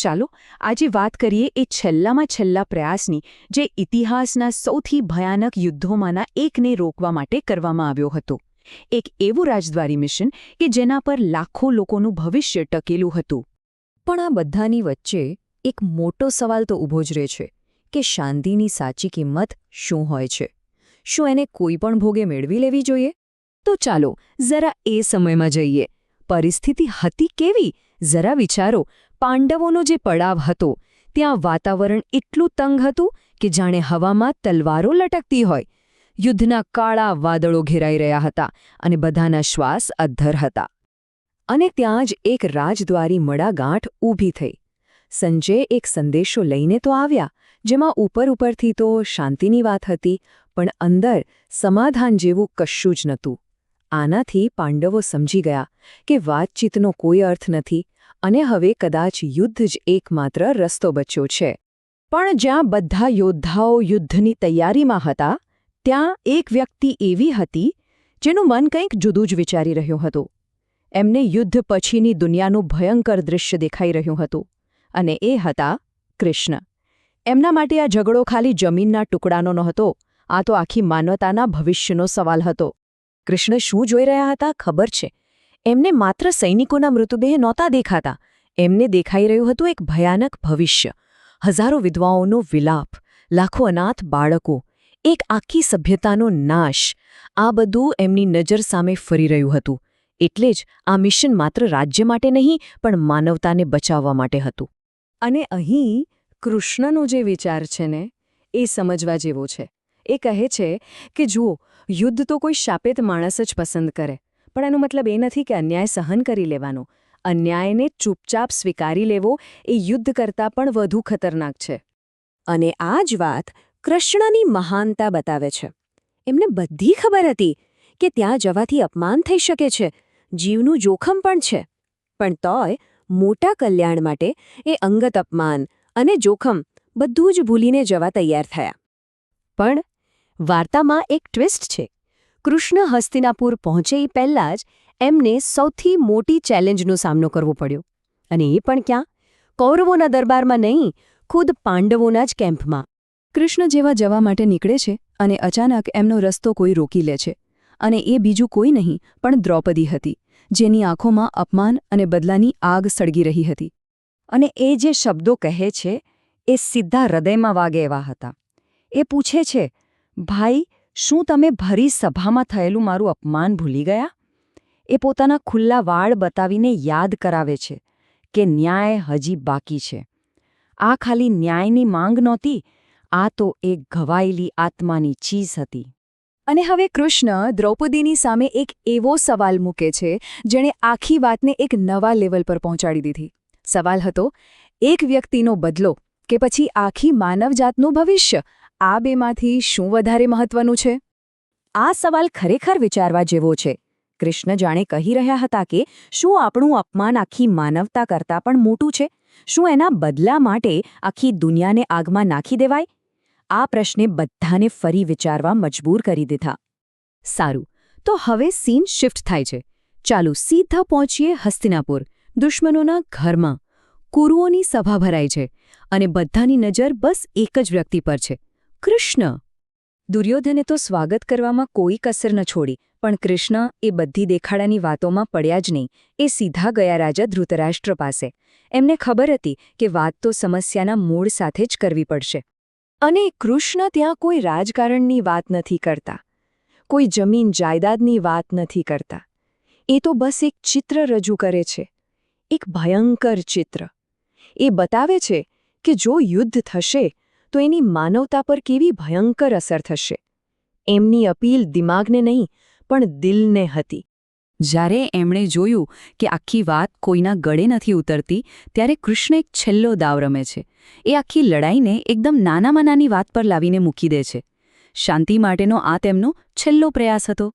ચાલો આજે વાત કરીએ એ છેલ્લામાં છેલ્લા પ્રયાસની, જે ઇતિહાસના સૌથી ભયાનક યુદ્ધોમાંના એકને રોકવા માટે કરવામાં આવ્યો હતો. એક એવું રાજદ્વારી મિશન કે જેના પર લાખો લોકોનું ભવિષ્ય ટકેલું હતું. પણ આ બધાની વચ્ચે એક મોટો સવાલ તો ઊભો જ રહે છે કે શાંતિની સાચી કિંમત શું હોય છે? શું એને કોઈ પણ ભોગે મેળવી લેવી જોઈએ? તો ચાલો જરા એ સમયમાં જઈએ. પરિસ્થિતિ હતી કેવી? જરા વિચારો. પાંડવોનો જે પડાવ હતો ત્યાં વાતાવરણ એટલું તંગ હતું કે જાણે હવામાં તલવારો લટકતી હોય. યુદ્ધના કાળા વાદળો ઘેરાઈ રહ્યા હતા અને બધાના શ્વાસ અદ્ધર હતા. અને ત્યાં જ એક રાજદ્વારી મડાગાંઠ ઊભી થઈ. સંજય એક સંદેશો લઈને તો આવ્યા, જેમાં ઉપરથી તો શાંતિની વાત હતી, પણ અંદર સમાધાન જેવું કશું જ નહોતું. આનાથી પાંડવો સમજી ગયા કે વાતચીતનો કોઈ અર્થ નથી અને હવે કદાચ યુદ્ધ જ એકમાત્ર રસ્તો બચ્યો છે. પણ જ્યાં બધા યોદ્ધાઓ યુદ્ધની તૈયારીમાં હતા, ત્યાં એક વ્યક્તિ એવી હતી જેનું મન કંઈક જુદું જ વિચારી રહ્યું હતું. એમને યુદ્ધ પછીની દુનિયાનું ભયંકર દૃશ્ય દેખાઈ રહ્યું હતું, અને એ હતા કૃષ્ણ. એમના માટે આ ઝઘડો ખાલી જમીનના ટુકડાનો નહોતો, આ તો આખી માનવતાના ભવિષ્યનો સવાલ હતો. કૃષ્ણ શું જોઈ રહ્યા હતા ખબર છે? એમને માત્ર સૈનિકોના મૃતદેહ નહોતા દેખાતા, એમને દેખાઈ રહ્યું હતું એક ભયાનક ભવિષ્ય. હજારો વિધવાઓનો વિલાપ, લાખો અનાથ બાળકો, એક આખી સભ્યતાનો નાશ. આ બધું એમની નજર સામે ફરી રહ્યું હતું. એટલે જ આ મિશન માત્ર રાજ્ય માટે નહીં, પણ માનવતાને બચાવવા માટે હતું. અને અહીં કૃષ્ણનો જે વિચાર છે ને, એ સમજવા જેવો છે. એ કહે છે કે જુઓ, યુદ્ધ તો કોઈ શાપિત માણસ જ પસંદ કરે, પણ એનો મતલબ એ નથી કે અન્યાય સહન કરી લેવાનો. અન્યાયને ચૂપચાપ સ્વીકારી લેવો એ યુદ્ધ કરતાં પણ વધુ ખતરનાક છે. અને આ જ વાત કૃષ્ણની મહાનતા બતાવે છે. એમને બધી ખબર હતી કે ત્યાં જવાથી અપમાન થઈ શકે છે, જીવનું જોખમ પણ છે, પણ તોય મોટા કલ્યાણ માટે એ અંગત અપમાન અને જોખમ બધું જ ભૂલીને જવા તૈયાર થયા. પણ વાર્તામાં એક ટ્વિસ્ટ છે. કૃષ્ણ હસ્તિનાપુર પહોંચે એ પહેલાં જ એમને સૌથી મોટી ચેલેન્જનો સામનો કરવો પડ્યો. અને એ પણ ક્યાં? કૌરવોના દરબારમાં નહીં, ખુદ પાંડવોના જ કેમ્પમાં. કૃષ્ણ જેવા જવા માટે નીકળે છે અને અચાનક એમનો રસ્તો કોઈ રોકી લે છે. અને એ બીજું કોઈ નહીં પણ દ્રૌપદી હતી, જેની આંખોમાં અપમાન અને બદલાની આગ સળગી રહી હતી. અને એ જે શબ્દો કહે છે એ સીધા હૃદયમાં વાગે એવા હતા. એ પૂછે છે, ભાઈ, શું તમે ભરી સભામાં થયેલું મારું અપમાન ભૂલી ગયા? એ પોતાના ખુલ્લા વાળ બતાવીને યાદ કરાવે છે કે ન્યાય હજી બાકી છે. આ ખાલી ન્યાયની માંગ નહોતી, આ તો એક ઘવાયેલી આત્માની ચીઝ હતી. અને હવે કૃષ્ણ દ્રૌપદીની સામે એક એવો સવાલ મૂકે છે જેણે આખી વાતને એક નવા લેવલ પર પહોંચાડી દીધી. સવાલ હતો, એક વ્યક્તિનો બદલો કે પછી આખી માનવજાતનું ભવિષ્ય? આ બેમાંથી શું વધારે મહત્વનું છે? આ સવાલ ખરેખર વિચારવા જેવો છે. કૃષ્ણ જાણે કહી રહ્યા હતા કે શું આપણું અપમાન આખી માનવતા કરતાં પણ મોટું છે? શું એના બદલા માટે આખી દુનિયાને આગમાં નાખી દેવાય? આ પ્રશ્ને બધાને ફરી વિચારવા મજબૂર કરી દીધા. સારું, તો હવે સીન શિફ્ટ થાય છે. ચાલો સીધા પહોંચીએ હસ્તિનાપુર, દુશ્મનોના ઘરમાં. કુરુઓની સભા ભરાય છે અને બધાની નજર બસ એક જ વ્યક્તિ પર છે, કૃષ્ણ. દુર્યોધને તો સ્વાગત કરવામાં કોઈ કસર ન છોડી, પણ કૃષ્ણ એ બધી દેખાડાની વાતોમાં પડ્યા જ નહીં. એ સીધા ગયા રાજા ધૃતરાષ્ટ્ર પાસે. એમને ખબર હતી કે વાત તો સમસ્યાના મૂળ સાથે જ કરવી પડશે. અને કૃષ્ણ ત્યાં કોઈ રાજકારણની વાત નથી કરતા, કોઈ જમીન જાયદાદની વાત નથી કરતા. એ તો બસ એક ચિત્ર રજૂ કરે છે, એક ભયંકર ચિત્ર. એ બતાવે છે કે જો યુદ્ધ થશે તો એની માનવતા પર કેવી ભયંકર અસર થશે. એમની અપીલ દિમાગને નહીં પણ દિલને હતી. જ્યારે એમણે જોયું કે આખી વાત કોઈના ગળે નથી ઉતરતી, ત્યારે કૃષ્ણ એક છેલ્લો દાવ રમે છે. એ આખી લડાઈને એકદમ નાનામાં નાની વાત પર લાવીને મૂકી દે છે. શાંતિ માટેનો આ તેમનો છેલ્લો પ્રયાસ હતો.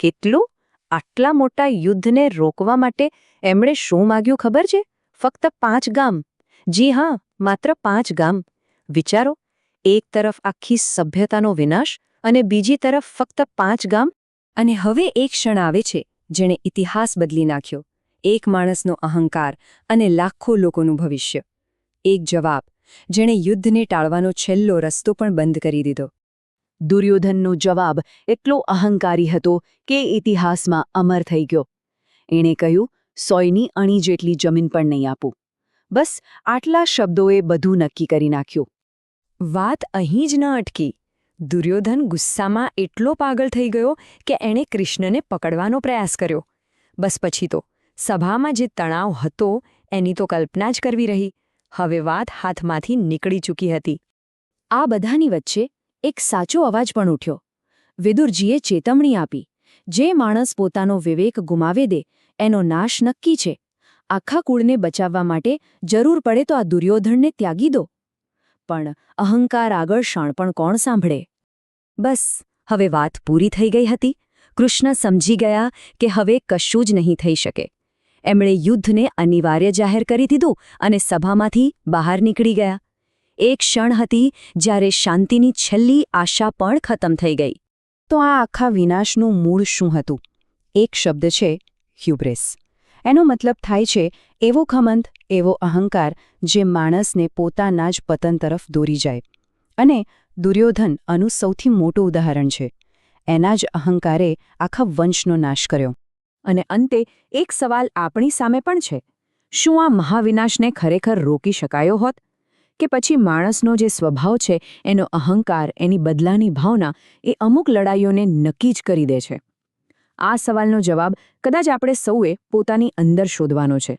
કેટલું? આટલા મોટા યુદ્ધને રોકવા માટે એમણે શું માગ્યું ખબર છે? ફક્ત 5 ગામ. જી હા, માત્ર 5 ગામ. વિચારો, એક તરફ આખી સભ્યતાનો વિનાશ અને બીજી તરફ ફક્ત 5 ગામ. અને હવે એક ક્ષણ આવે છે જેણે ઇતિહાસ બદલી નાખ્યો. એક માણસનો અહંકાર અને લાખો લોકોનું ભવિષ્ય. એક જવાબ જેણે યુદ્ધને ટાળવાનો છેલ્લો રસ્તો પણ બંધ કરી દીધો. દુર્યોધનનો જવાબ એટલો અહંકારી હતો કે ઇતિહાસમાં અમર થઈ ગયો. એણે કહ્યું, 100ની અણી જેટલી જમીન પણ નહીં આપું. બસ આટલા શબ્દોએ બધું નક્કી કરી નાખ્યું. વાત અહીં જ ન અટકી. દુર્યોધન ગુસ્સામાં એટલો પાગલ થઈ ગયો કે એણે કૃષ્ણને પકડવાનો પ્રયાસ કર્યો. બસ પછી તો સભામાં જે તણાવ હતો એની તો કલ્પના જ કરવી રહી. હવે વાત હાથમાંથી નીકળી ચૂકી હતી. આ બધાની વચ્ચે એક સાચો અવાજ પણ ઉઠ્યો. વિદુરજીએ ચેતવણી આપી, જે માણસ પોતાનો વિવેક ગુમાવે દે એનો નાશ નક્કી છે. આખા કુળને બચાવવા માટે જરૂર પડે તો આ દુર્યોધનને ત્યાગી દો. પણ અહંકાર આગળ શાણપણ કોણ સાંભળે? બસ હવે વાત પૂરી થઈ ગઈ હતી. કૃષ્ણ સમજી ગયા કે હવે કશું જ નહીં થઈ શકે. એમણે યુદ્ધને અનિવાર્ય જાહેર કરી દીધું અને સભામાંથી બહાર નીકળી ગયા. એક ક્ષણ હતી જ્યારે શાંતિની છેલ્લી આશા પણ ખતમ થઈ ગઈ. તો આ આખા વિનાશનું મૂળ શું હતું? એક શબ્દ છે, હ્યુબ્રિસ. એનો મતલબ થાય છે એવો ઘમંડ, એવો અહંકાર જે માણસને પોતાના જ પતન તરફ દોરી જાય. અને દુર્યોધન આનું સૌથી મોટું ઉદાહરણ છે. એના જ અહંકારે આખા વંશનો નાશ કર્યો. અને અંતે એક સવાલ આપણી સામે પણ છે. શું આ મહાવિનાશને ખરેખર રોકી શકાયો હોત? કે પછી માણસનો જે સ્વભાવ છે, એનો અહંકાર, એની બદલાની ભાવના એ અમુક લડાઈઓને નક્કી જ કરી દે છે? આ સવાલનો જવાબ કદાચ આપણે સૌએ પોતાની અંદર શોધવાનો છે.